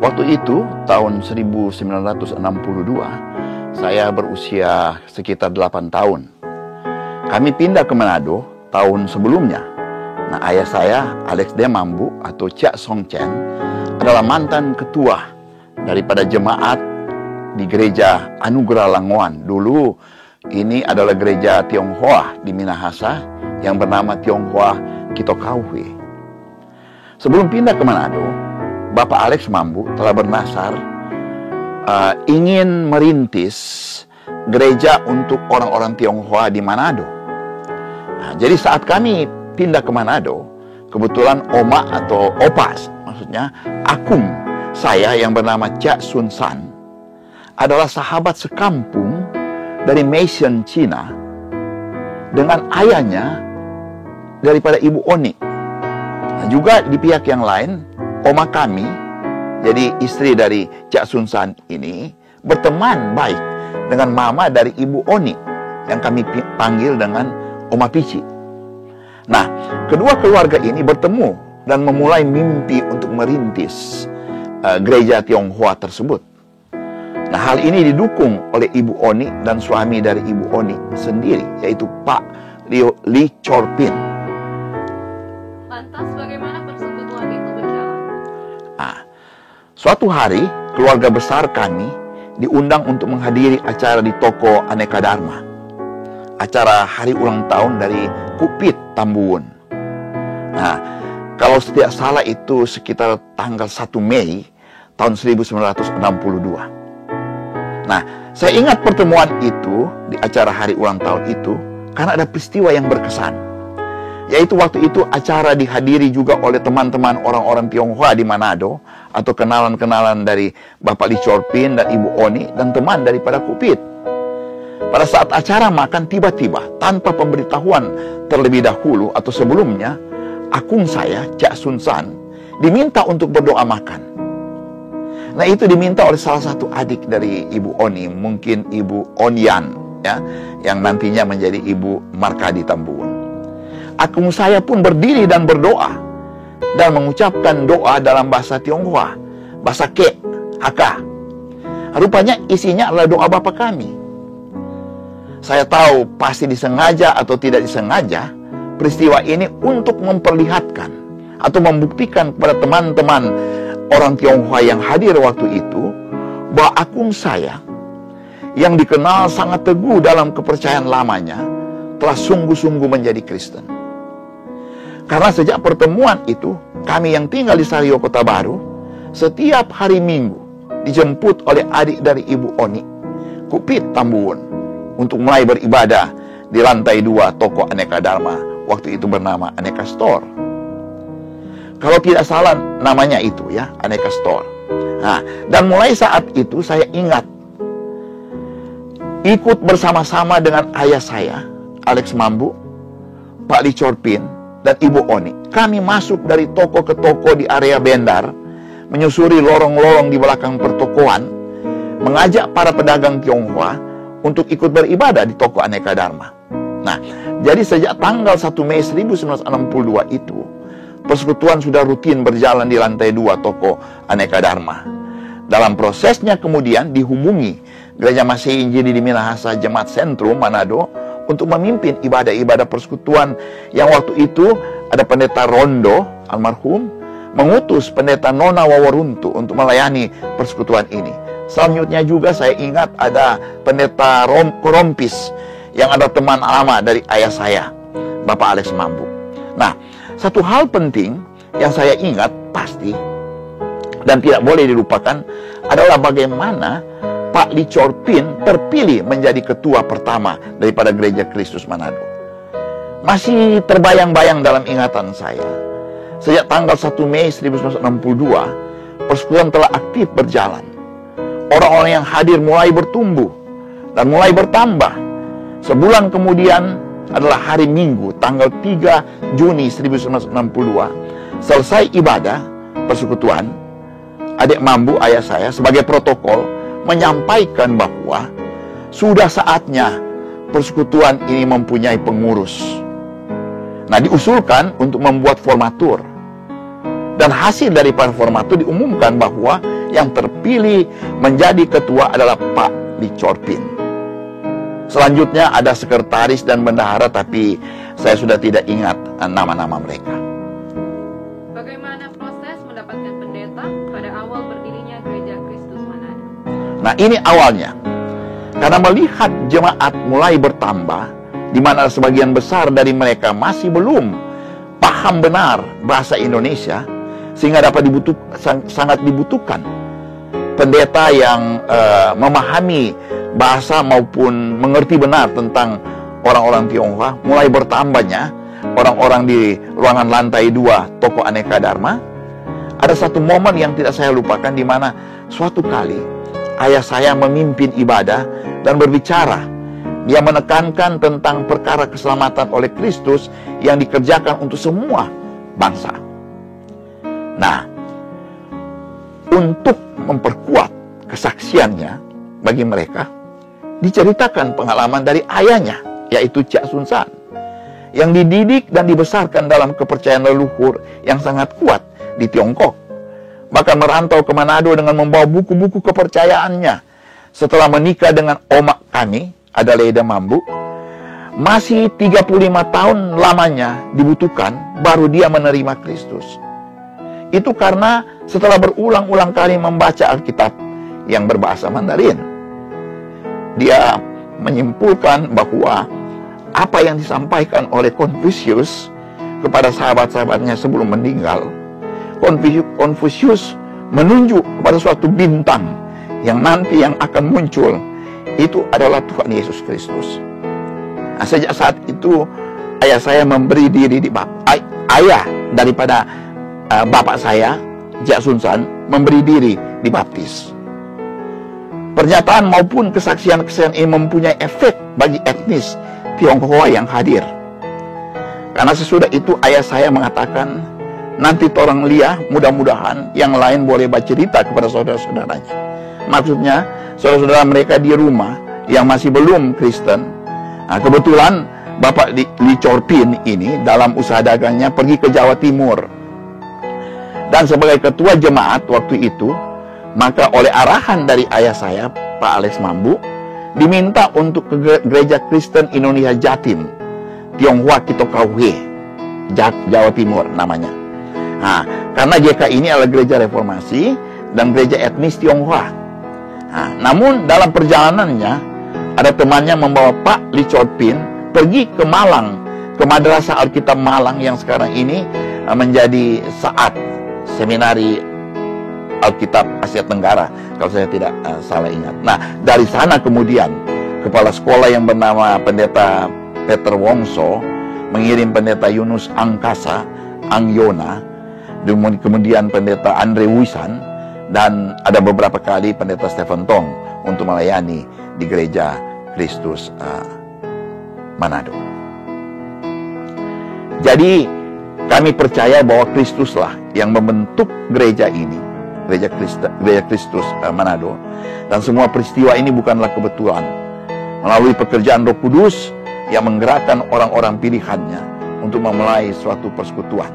Waktu itu, tahun 1962, saya berusia sekitar 8 tahun. Kami pindah ke Manado tahun sebelumnya. Nah, ayah saya, Alex D. Mambu atau Cak Song Chen, adalah mantan ketua daripada jemaat di gereja Anugerah Langoan. Dulu ini adalah gereja Tionghoa di Minahasa yang bernama Tionghoa Kitokauhwe. Sebelum pindah ke Manado, Bapak Alex Mambu telah bernasar ingin merintis gereja untuk orang-orang Tionghoa di Manado. Nah, jadi saat kami pindah ke Manado, kebetulan oma atau opas, maksudnya akung saya yang bernama Cak Sun San adalah sahabat sekampung dari Mission Cina dengan ayahnya daripada Ibu Oni. Nah, juga di pihak yang lain, oma kami, jadi istri dari Cak Sun San ini, berteman baik dengan mama dari Ibu Oni yang kami panggil dengan Oma Pici. Nah, kedua keluarga ini bertemu dan memulai mimpi untuk merintis gereja Tionghoa tersebut. Nah, hal ini didukung oleh Ibu Oni dan suami dari Ibu Oni sendiri, yaitu Pak Li Chorpin. Lantas bagaimana persekutuan itu berjalan? Nah, suatu hari keluarga besar kami diundang untuk menghadiri acara di toko Aneka Dharma. Acara hari ulang tahun dari Kupit Tambuwon. Nah, kalau tidak salah itu sekitar tanggal 1 Mei tahun 1962. Nah, saya ingat pertemuan itu di acara hari ulang tahun itu karena ada peristiwa yang berkesan. Yaitu waktu itu acara dihadiri juga oleh teman-teman orang-orang Tionghoa di Manado atau kenalan-kenalan dari Bapak Li Chorpin dan Ibu Oni dan teman daripada Kupit. Pada saat acara makan, tiba-tiba tanpa pemberitahuan terlebih dahulu atau sebelumnya, akung saya, Cak Sun San, diminta untuk berdoa makan. Nah, itu diminta oleh salah satu adik dari Ibu Oni, mungkin Ibu Onyan, ya, yang nantinya menjadi Ibu Markadi Tambuwon. Akung saya pun berdiri dan berdoa dan mengucapkan doa dalam bahasa Tionghoa, bahasa Ke, Haka. Rupanya isinya adalah doa Bapa kami. Saya tahu pasti disengaja atau tidak disengaja, peristiwa ini untuk memperlihatkan atau membuktikan kepada teman-teman orang Tionghoa yang hadir waktu itu, bahwa akung saya yang dikenal sangat teguh dalam kepercayaan lamanya, telah sungguh-sungguh menjadi Kristen. Karena sejak pertemuan itu, kami yang tinggal di Sario Kota Baru, setiap hari Minggu dijemput oleh adik dari Ibu Oni, Kupit Tambuwon, untuk mulai beribadah di lantai 2 toko Aneka Dharma, waktu itu bernama Aneka Store. Kalau tidak salah namanya itu ya, Aneka Store. Nah, dan mulai saat itu saya ingat ikut bersama-sama dengan ayah saya, Alex Mambu, Pak Li Chorpin, dan Ibu Oni. Kami masuk dari toko ke toko di area Bendar, menyusuri lorong-lorong di belakang pertokoan, mengajak para pedagang Tionghoa untuk ikut beribadah di toko Aneka Dharma. Nah, jadi sejak tanggal 1 Mei 1962 itu, persekutuan sudah rutin berjalan di lantai 2 toko Aneka Dharma. Dalam prosesnya kemudian dihubungi Gereja Masih Injili di Minahasa Jemaat Sentrum Manado untuk memimpin ibadah-ibadah persekutuan yang waktu itu ada Pendeta Rondo almarhum mengutus Pendeta Nona Wawaruntu untuk melayani persekutuan ini. Selanjutnya juga saya ingat ada Pendeta Rompis yang ada teman lama dari ayah saya, Bapak Alex Mambu. Nah, satu hal penting yang saya ingat pasti dan tidak boleh dilupakan adalah bagaimana Pak Li Chorpin terpilih menjadi ketua pertama daripada Gereja Kristus Manado. Masih terbayang-bayang dalam ingatan saya. Sejak tanggal 1 Mei 1962, persekutuan telah aktif berjalan. Orang-orang yang hadir mulai bertumbuh dan mulai bertambah. Sebulan kemudian adalah hari Minggu, tanggal 3 Juni 1962. Selesai ibadah persekutuan, adik Mambu, ayah saya, sebagai protokol, menyampaikan bahwa sudah saatnya persekutuan ini mempunyai pengurus. Nah, diusulkan untuk membuat formatur. Dan hasil dari formatur diumumkan bahwa yang terpilih menjadi ketua adalah Pak Lee Chor-pin. Selanjutnya ada sekretaris dan bendahara, tapi saya sudah tidak ingat nama-nama mereka. Bagaimana proses mendapatkan pendeta pada awal berdirinya Gereja Kristus Manado? Nah, ini awalnya. Karena melihat jemaat mulai bertambah, di mana sebagian besar dari mereka masih belum paham benar bahasa Indonesia, sehingga sangat dibutuhkan pendeta yang memahami bahasa maupun mengerti benar tentang orang-orang Tionghoa. Mulai bertambahnya orang-orang di ruangan lantai 2 toko Aneka Dharma. Ada satu momen yang tidak saya lupakan, di mana suatu kali ayah saya memimpin ibadah dan berbicara. Dia menekankan tentang perkara keselamatan oleh Kristus yang dikerjakan untuk semua bangsa. Nah, untuk memperkuat kesaksiannya bagi mereka, diceritakan pengalaman dari ayahnya, yaitu Chia Sun San, yang dididik dan dibesarkan dalam kepercayaan leluhur yang sangat kuat di Tiongkok. Bahkan merantau ke Manado dengan membawa buku-buku kepercayaannya. Setelah menikah dengan omak kami, Adelaida Mambu, masih 35 tahun lamanya dibutuhkan baru dia menerima Kristus. Itu karena setelah berulang-ulang kali membaca Alkitab yang berbahasa Mandarin, dia menyimpulkan bahwa apa yang disampaikan oleh Konfusius kepada sahabat-sahabatnya sebelum meninggal, Konfusius menunjuk kepada suatu bintang yang nanti yang akan muncul, itu adalah Tuhan Yesus Kristus. Nah, sejak saat itu ayah saya memberi diri ayah daripada bapak saya, Chia Sun San, memberi diri dibaptis. Pernyataan maupun kesaksian-kesaksian ini mempunyai efek bagi etnis Tionghoa yang hadir. Karena sesudah itu ayah saya mengatakan, nanti torang lihat, mudah-mudahan yang lain boleh bercerita kepada saudara-saudaranya. Maksudnya, saudara-saudara mereka di rumah yang masih belum Kristen. Nah, kebetulan Bapak Lee Chor-pin ini dalam usaha dagangnya pergi ke Jawa Timur. Dan sebagai ketua jemaat waktu itu, maka oleh arahan dari ayah saya, Pak Alex Mambu, diminta untuk ke Gereja Kristen Indonesia Jatim, Tionghoa Kitokauhe, Jawa Timur namanya. Nah, karena GK ini adalah gereja reformasi dan gereja etnis Tionghoa. Nah, namun dalam perjalanannya, ada temannya membawa Pak Lee Chor-pin pergi ke Malang, ke Madrasah Alkitab Malang yang sekarang ini menjadi Saat Seminari Alkitab Asia Tenggara, kalau saya tidak salah ingat. Nah, dari sana kemudian kepala sekolah yang bernama Pendeta Peter Wongso mengirim Pendeta Yunus Angkasa, Angyona, kemudian Pendeta Andre Wisan, dan ada beberapa kali Pendeta Stephen Tong untuk melayani di Gereja Kristus Manado. Jadi kami percaya bahwa Kristuslah yang membentuk gereja ini, Gereja Kristus Manado, dan semua peristiwa ini bukanlah kebetulan. Melalui pekerjaan Roh Kudus yang menggerakkan orang-orang pilihannya untuk memulai suatu persekutuan.